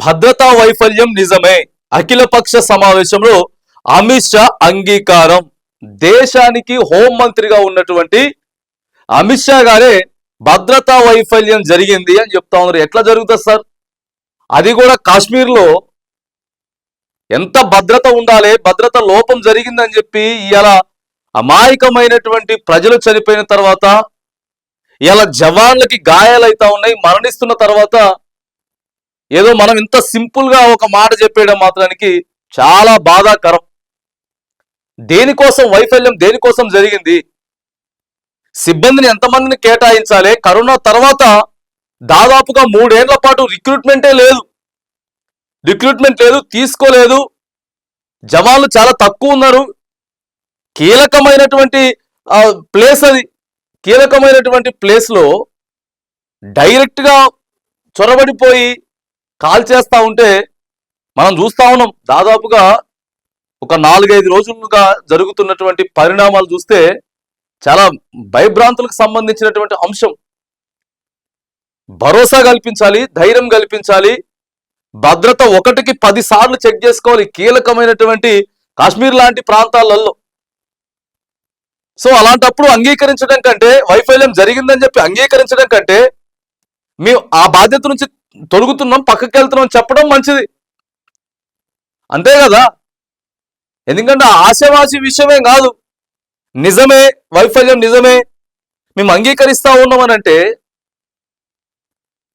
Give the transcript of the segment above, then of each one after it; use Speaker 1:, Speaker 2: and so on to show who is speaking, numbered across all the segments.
Speaker 1: భద్రతా వైఫల్యం నిజమే. అఖిలపక్ష సమావేశంలో అమిత్ షా అంగీకారం. దేశానికి హోంమంత్రిగా ఉన్నటువంటి అమిత్ షా గారే భద్రతా వైఫల్యం జరిగింది అని చెప్తా ఉన్నారు. ఎట్లా జరుగుతుంది సార్? అది కూడా కాశ్మీర్లో ఎంత భద్రత ఉండాలి, భద్రత లోపం జరిగిందని చెప్పి ఇలా అమాయకమైనటువంటి ప్రజలు చనిపోయిన తర్వాత, ఇలా జవాన్లకి గాయాలైతా ఉన్నాయి, మరణిస్తున్న తర్వాత ఏదో మనం ఇంత సింపుల్ గా ఒక మాట చెప్పేయడం మాత్రానికి చాలా బాధాకరం. దేనికోసం వైఫల్యం, దేనికోసం జరిగింది? సిబ్బందిని ఎంతమందిని కేటాయించాలి? కరోనా తర్వాత దాదాపుగా 3 ఏళ్ల పాటు రిక్రూట్మెంట్ లేదు, తీసుకోలేదు. జవాన్లు చాలా తక్కువ ఉన్నారు. కీలకమైనటువంటి ప్లేస్ అది. కీలకమైనటువంటి ప్లేస్ లో డైరెక్ట్ గా చొరబడిపోయి కాల్ చేస్తా ఉంటే మనం చూస్తా ఉన్నాం. దాదాపుగా ఒక 4-5 రోజులుగా జరుగుతున్నటువంటి పరిణామాలు చూస్తే చాలా భయభ్రాంతులకు సంబంధించినటువంటి అంశం. భరోసా కల్పించాలి, ధైర్యం కల్పించాలి, భద్రత 1కి 10 సార్లు చెక్ చేసుకోవాలి కీలకమైనటువంటి కాశ్మీర్ లాంటి ప్రాంతాలలో. సో అలాంటప్పుడు అంగీకరించడం కంటే, వైఫల్యం జరిగిందని చెప్పి అంగీకరించడం కంటే, మేము ఆ బాధ్యత నుంచి తొలుగుతున్నాం, పక్కకి వెళ్తున్నాం చెప్పడం మంచిది, అంతే కదా? ఎందుకంటే ఆశావాసి విషయమే కాదు, నిజమే, వైఫల్యం నిజమే, మేము అంగీకరిస్తా ఉన్నామనంటే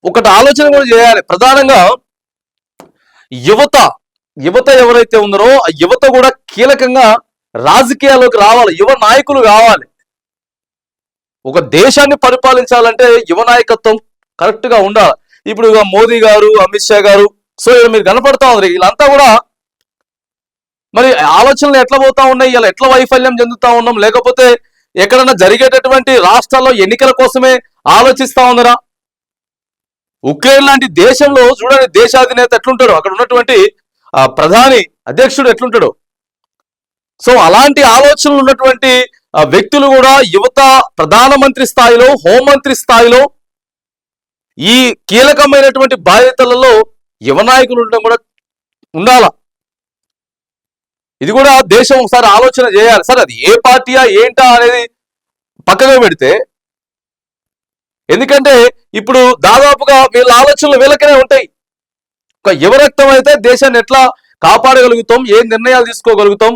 Speaker 1: ఒకటి ఆలోచన కూడా చేయాలి. ప్రధానంగా యువత ఎవరైతే ఉన్నారో ఆ యువత కూడా కీలకంగా రాజకీయాల్లోకి రావాలి, యువ నాయకులు కావాలి. ఒక దేశాన్ని పరిపాలించాలంటే యువ నాయకత్వం కరెక్ట్ గా ఉండాలి. ఇప్పుడు మోదీ గారు, అమిత్ షా గారు, సో మీరు కనపడతా ఉంది, వీళ్ళంతా కూడా మరి ఆలోచనలు ఎట్లా పోతా ఉన్నాయి, ఇలా ఎట్లా వైఫల్యం చెందుతా ఉన్నాం, లేకపోతే ఎక్కడన్నా జరిగేటటువంటి రాష్ట్రాల్లో ఎన్నికల కోసమే ఆలోచిస్తా ఉన్నారా? ఉక్రెయిన్ లాంటి దేశంలో చూడండి, దేశాధినేత ఎట్లుంటాడు, అక్కడ ఉన్నటువంటి ప్రధాని అధ్యక్షుడు ఎట్లుంటాడు. సో అలాంటి ఆలోచనలు ఉన్నటువంటి వ్యక్తులు కూడా యువత ప్రధానమంత్రి స్థాయిలో, హోంమంత్రి స్థాయిలో ఈ కీలకమైనటువంటి బాధ్యతలలో యువ నాయకులు ఉండడం కూడా ఉండాల. ఇది కూడా దేశం ఒకసారి ఆలోచన చేయాలి. సరే అది ఏ పార్టీయా ఏంటా అనేది పక్కగా పెడితే, ఎందుకంటే ఇప్పుడు దాదాపుగా వీళ్ళ ఆలోచనలు వీళ్ళకనే ఉంటాయి. ఒక యువ రక్తం అయితే దేశాన్ని ఎట్లా కాపాడగలుగుతాం, ఏ నిర్ణయాలు తీసుకోగలుగుతాం,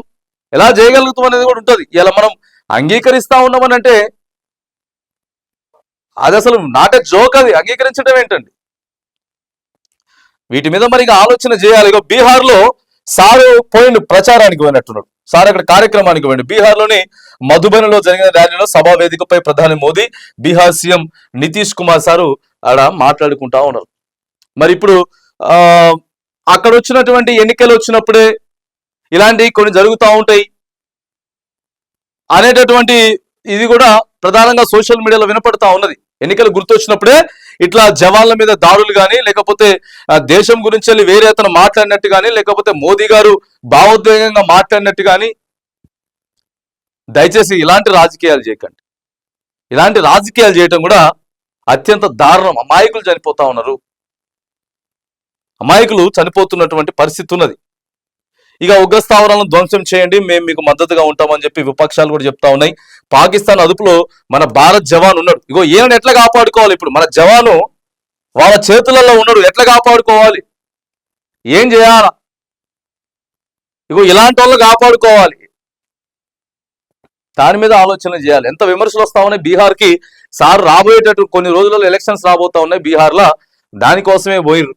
Speaker 1: ఎలా చేయగలుగుతాం అనేది కూడా ఉంటుంది. ఇలా మనం అంగీకరిస్తా ఉన్నామని అంటే అది అసలు నాట్ ఏ జోక్, అది అంగీకరించడం ఏంటండి? వీటి మీద మరి ఆలోచన చేయాలి. ఇక బీహార్లో సారు పోయిండు, ప్రచారానికి పోయినట్టున్నాడు. సార్ అక్కడ కార్యక్రమానికి పోయిండు. బీహార్లోని మధుబనిలో జరిగిన ర్యాలీలో సభా వేదికపై ప్రధాని మోదీ, బీహార్ సీఎం నితీష్ కుమార్ సారు ఆడ మాట్లాడుకుంటా ఉన్నారు. మరి ఇప్పుడు అక్కడ వచ్చినటువంటి ఎన్నికలు వచ్చినప్పుడే ఇలాంటి కొన్ని జరుగుతూ ఉంటాయి అనేటటువంటి ఇది కూడా ప్రధానంగా సోషల్ మీడియాలో వినపడతా ఉన్నది. ఎన్నికలు గుర్తొచ్చినప్పుడే ఇట్లా జవాన్ల మీద దాడులు కానీ, లేకపోతే దేశం గురించి వెళ్ళి వేరే అతను మాట్లాడినట్టు కానీ, లేకపోతే మోదీ గారు భావోద్వేగంగా మాట్లాడినట్టు కానీ, దయచేసి ఇలాంటి రాజకీయాలు చేయకండి. ఇలాంటి రాజకీయాలు చేయటం కూడా అత్యంత దారుణం. అమాయకులు చనిపోతా ఉన్నారు, అమాయకులు చనిపోతున్నటువంటి పరిస్థితి ఉన్నది. ఇక ఉగ్ర స్థావరాలను ధ్వంసం చేయండి, మేము మీకు మద్దతుగా ఉంటామని చెప్పి విపక్షాలు కూడా చెప్తా ఉన్నాయి. పాకిస్తాన్ అదుపులో మన భారత్ జవాన్ ఉన్నాడు. ఇగో ఈయనను ఎట్లా కాపాడుకోవాలి? ఇప్పుడు మన జవాను వాళ్ళ చేతులలో ఉన్నాడు, ఎట్లా కాపాడుకోవాలి, ఏం చేయాలా? ఇగో ఇలాంటి వాళ్ళు కాపాడుకోవాలి, దాని మీద ఆలోచన చేయాలి. ఎంత విమర్శలు వస్తా ఉన్నాయి బీహార్కి. సార్ రాబోయేటట్టు కొన్ని రోజులలో ఎలక్షన్స్ రాబోతా ఉన్నాయి బీహార్లో, దానికోసమే పోయిర్రు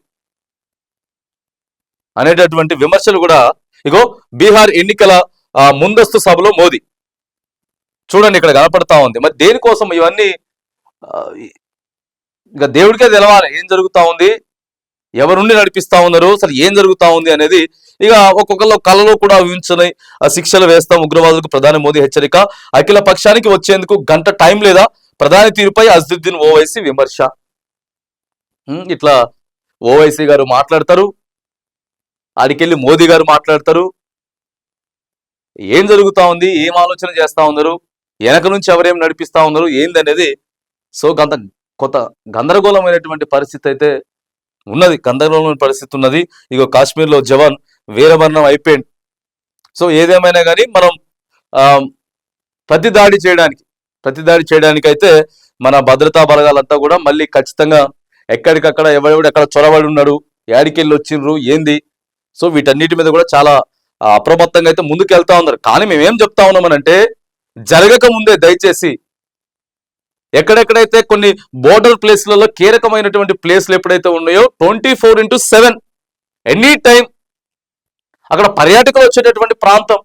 Speaker 1: అనేటటువంటి విమర్శలు కూడా. ఇగో బీహార్ ఎన్నికల ముందస్తు సభలో మోదీ చూడండి ఇక్కడ కనపడతా ఉంది. మరి దేనికోసం ఇవన్నీ? ఇక దేవుడికే తెలవాలి ఏం జరుగుతా ఉంది, ఎవరుండి నడిపిస్తా ఉన్నారు, అసలు ఏం జరుగుతా ఉంది అనేది. ఇక ఒక్కొక్కరు కళలో కూడా ఊహించని శిక్షలు వేస్తాం ఉగ్రవాదులకు ప్రధాని మోదీ హెచ్చరిక. అఖిల పక్షానికి వచ్చేందుకు గంట టైం లేదా, ప్రధాని తీరుపై అజదుద్దీన్ ఓవైసీ విమర్శ. ఇట్లా ఓవైసీ గారు మాట్లాడతారు, ఆడికెళ్ళి మోదీ గారు మాట్లాడతారు. ఏం జరుగుతా ఉంది, ఏం ఆలోచన చేస్తా ఉన్నారు, వెనక నుంచి ఎవరేం నడిపిస్తా ఉన్నారు ఏందనేది. సో కొంత గందరగోళమైనటువంటి పరిస్థితి అయితే ఉన్నది, గందరగోళమైన పరిస్థితి ఉన్నది. ఇగో కాశ్మీర్లో జవాన్ వీరమరణం అయిపోయింది. సో ఏదేమైనా కానీ మనం ఆ, ప్రతిదాడి చేయడానికి అయితే మన భద్రతా బలగాలంతా కూడా మళ్ళీ ఖచ్చితంగా ఎక్కడికక్కడ ఎవరెవడు ఎక్కడ చొరబడి ఉన్నాడు, ఏడికెళ్ళి వచ్చిండ్రు ఏంది, సో వీటన్నిటి మీద కూడా చాలా అప్రమత్తంగా అయితే ముందుకు వెళ్తా ఉన్నారు. కానీ మేమేం చెప్తా ఉన్నామనంటే జరగక ముందే దయచేసి ఎక్కడెక్కడైతే కొన్ని బోర్డర్ ప్లేస్లలో కీలకమైనటువంటి ప్లేస్లు ఎప్పుడైతే ఉన్నాయో 24/7 ఎనీ టైం అక్కడ పర్యాటకులు వచ్చేటటువంటి ప్రాంతం,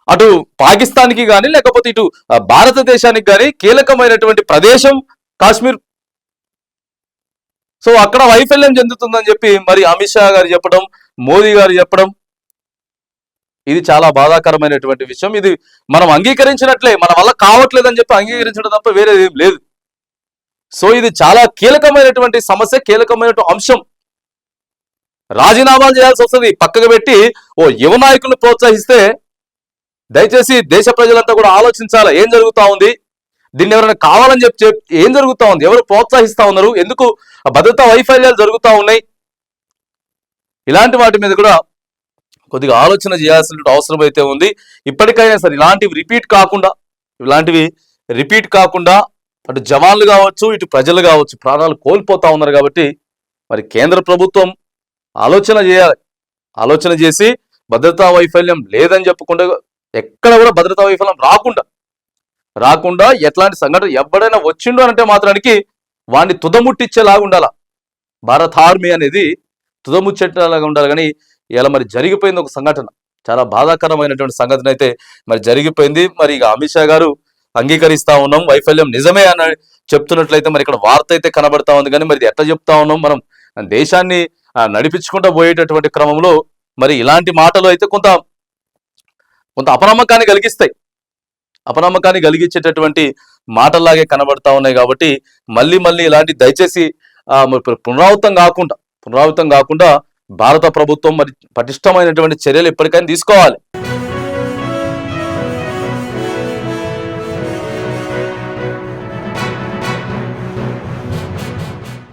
Speaker 1: అటు పాకిస్తాన్కి కానీ లేకపోతే ఇటు భారతదేశానికి కానీ కీలకమైనటువంటి ప్రదేశం కాశ్మీర్. సో అక్కడ వైఫల్యం చెందుతుందని చెప్పి మరి అమిత్ షా గారు చెప్పడం, మోదీ గారు చెప్పడం, ఇది చాలా బాధాకరమైనటువంటి విషయం. ఇది మనం అంగీకరించినట్లే, మన వల్ల కావట్లేదని చెప్పి అంగీకరించడం తప్ప వేరే ఏం లేదు. సో ఇది చాలా కీలకమైనటువంటి సమస్య, కీలకమైనటువంటి అంశం. రాజీనామాలు చేయాల్సి వస్తుంది పక్కకు పెట్టి ఓ యువ నాయకులను ప్రోత్సహిస్తే. దయచేసి దేశ ప్రజలంతా కూడా ఆలోచించాలి ఏం జరుగుతా ఉంది, దీన్ని ఎవరైనా కావాలని చెప్పి ఏం జరుగుతా ఉంది, ఎవరు ప్రోత్సహిస్తా ఉన్నారు, ఎందుకు భద్రతా వైఫల్యాలు జరుగుతూ ఉన్నాయి, ఇలాంటి వాటి మీద కూడా కొద్దిగా ఆలోచన చేయాల్సిన అవసరం అయితే ఉంది. ఇప్పటికైనా సరే ఇలాంటివి రిపీట్ కాకుండా అటు జవాన్లు కావచ్చు ఇటు ప్రజలు కావచ్చు ప్రాణాలు కోల్పోతా ఉన్నారు. కాబట్టి మరి కేంద్ర ప్రభుత్వం ఆలోచన చేసి భద్రతా వైఫల్యం లేదని చెప్పకుండా ఎక్కడ కూడా భద్రతా వైఫల్యం రాకుండా ఎట్లాంటి సంఘటన ఎవడైనా వచ్చిండు అంటే మాత్రానికి వాడిని తుదముట్టించేలాగా ఉండాల. భారత ఆర్మీ అనేది తుదముచ్చేలాగా ఉండాలి. కానీ ఇలా మరి జరిగిపోయింది ఒక సంఘటన, చాలా బాధాకరమైనటువంటి సంఘటన అయితే మరి జరిగిపోయింది. మరి ఇక అమిత్ షా గారు అంగీకరిస్తా ఉన్నాం వైఫల్యం నిజమే అని చెప్తున్నట్లయితే మరి ఇక్కడ వార్త అయితే కనబడతా ఉంది. కానీ మరి ఎట్లా చెప్తా ఉన్నాం, మనం దేశాన్ని నడిపించుకుంటూ పోయేటటువంటి క్రమంలో మరి ఇలాంటి మాటలు అయితే కొంత అపనమ్మకాన్ని కలిగించేటటువంటి మాటల్లాగే కనబడతా ఉన్నాయి. కాబట్టి మళ్ళీ ఇలాంటి దయచేసి పునరావృతం కాకుండా భారత ప్రభుత్వం మరి పటిష్టమైనటువంటి చర్యలు ఎప్పటికైనా తీసుకోవాలి.